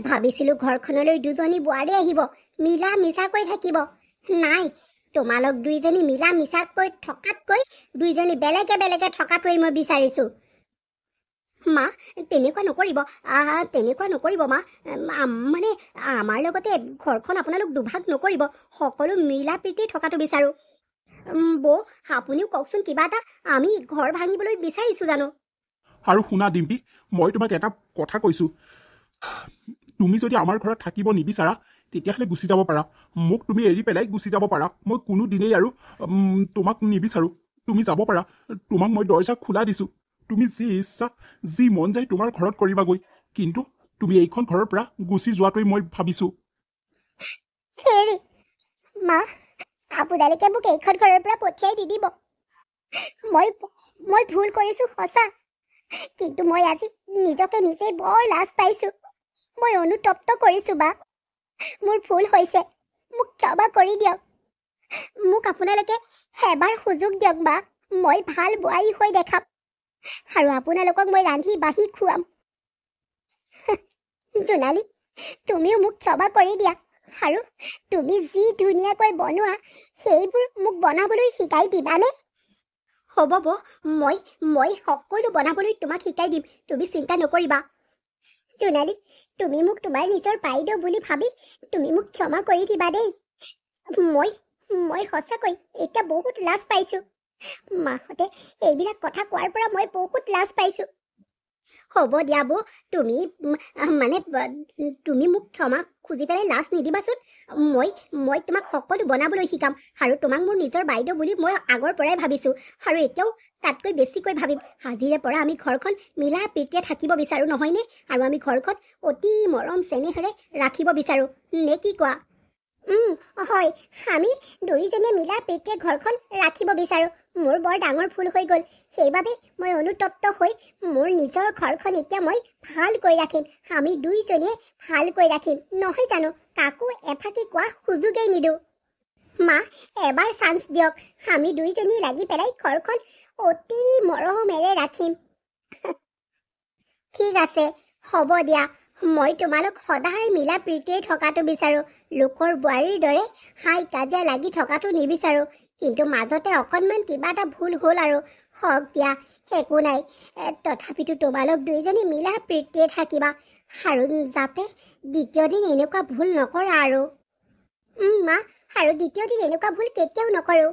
ভাবিছিলো ঘৰখনলৈ দুজনী বোৱাৰী আহিব, মিলা মিছাকৈ থাকিব। নাই, তোমালোক দুইজনী মিলা মিছাকৈ থকাতকৈ দুইজনী বেলেগে বেলেগে থকাটোৱেই মই বিচাৰিছো। মা, তেনেকুৱা নকৰিব মা, আমাৰ লগতে ঘৰখন আপোনালোক দুভাগ নকৰিব, সকলো মিলা প্ৰীতি থকাটো বিচাৰো। বৌ, আপুনিও কওকচোন কিবা এটা, আমি ঘৰ ভাঙিবলৈ বিচাৰিছো জানো? আৰু শুনা ডিম্পী, মই তোমাক এটা কথা কৈছো, তুমি যদি আমাৰ ঘৰত থাকিব নিবিচাৰা তেতিয়াহ'লে গুচি যাব পাৰা, মোক তুমি এৰি পেলাই গুচি যাব পাৰা, মই কোনো দিনেই আৰু তোমাক নিবিচাৰো, তুমি যাব পাৰা, তোমাক মই দৰ্জা খোলা দিছো, তুমি যি ইচ্ছা যি মন যায় তোমাৰ ঘৰত কৰিবাগৈ, কিন্তু তুমি এইখন ঘৰৰ পৰা গুচি যোৱাটোৱেই মই ভাবিছো। মা, আপোনালোকে মোক এইখন ঘৰৰ পৰা পঠিয়াই দি দিব। মই ভুল কৰিছো সঁচা, কিন্তু মই আজি নিজকে নিজেই বৰ লাজ পাইছো। মই অনুতপ্ত কৰিছো বা, মোৰ ভুল হৈছে, মোক ক্ষমা কৰি দিয়ক। মোক আপোনালোকে এবাৰ সুযোগ দিয়ক বা, মই ভাল বোৱাৰী হৈ দেখাম, আৰু আপোনালোকক মই ৰান্ধি বাঢ়ি খুৱাম। জোনালী, তুমিও মোক ক্ষমা কৰি দিয়া, আৰু তুমি যি ধুনীয়াকৈ বনোৱা সেইবোৰ মোক বনাবলৈ শিকাই দিবানে? হ'ব বৌ, মই সকলো বনাবলৈ তোমাক শিকাই দিম, তুমি চিন্তা নকৰিবা। জোনালী, তুমি মোক তোমাৰ নিজৰ বাইদেউ বুলি ভাবি তুমি মোক ক্ষমা কৰি দিবা দেই। মই সঁচাকৈ এতিয়া বহুত লাজ পাইছো। মাহঁতে এইবিলাক কথা কোৱাৰ পৰা মই বহুত লাজ পাইছো। হ'ব দিয়া বৌ, তুমি তুমি মোক ক্ষমা খুজি পেলাই লাজ নিদিবাচোন। মই মই তোমাক সকলো বনাবলৈ শিকাম আৰু তোমাক মোৰ নিজৰ বাইদেউ বুলি মই আগৰ পৰাই ভাবিছোঁ আৰু এতিয়াও তাতকৈ বেছিকৈ ভাবিম। আজিৰে পৰা আমি ঘৰখন মিলা প্ৰীতিৰে থাকিব বিচাৰোঁ, নহয়নে? আৰু আমি ঘৰখন অতি মৰম চেনেহেৰে ৰাখিব বিচাৰোঁ, নে কি কোৱা? হয়, আমি দুয়োজনে মিলা প্ৰীতিৰে ঘৰখন ৰাখিব বিচাৰোঁ। মোৰ বৰ ডাঙৰ ভুল হৈ গ'ল, সেইবাবে মই অনুতপ্ত হৈ মোৰ নিজৰ ঘৰখন এতিয়া মই ভালকৈ ৰাখিম। আমি দুয়োজনীয়ে ভালকৈ ৰাখিম, নহয় জানো? কাকো এফাকি কোৱা সুযোগেই নিদিওঁ। মা, এবাৰ চান্স দিয়ক, আমি দুয়োজনী লাগি পেলাই ঘৰখন অতি মৰমেৰে ৰাখিম। ঠিক আছে, হ'ব দিয়া। মই তোমালোক সদায় মিলা প্ৰীতিৰে থকাটো বিচাৰোঁ, লোকৰ বোৱাৰীৰ দৰে হাই কাজিয়া লাগি থকাটো নিবিচাৰোঁ। কিন্তু মাজতে অকণমান কিবা এটা ভুল হ'ল আৰু হওক দিয়া, একো নাই। তথাপিতো তোমালোক দুয়োজনী মিলা প্ৰীতিৰে থাকিবা আৰু যাতে দ্বিতীয় দিন এনেকুৱা ভুল নকৰা আৰু। মা, আৰু দ্বিতীয় দিন এনেকুৱা ভুল কেতিয়াও নকৰোঁ।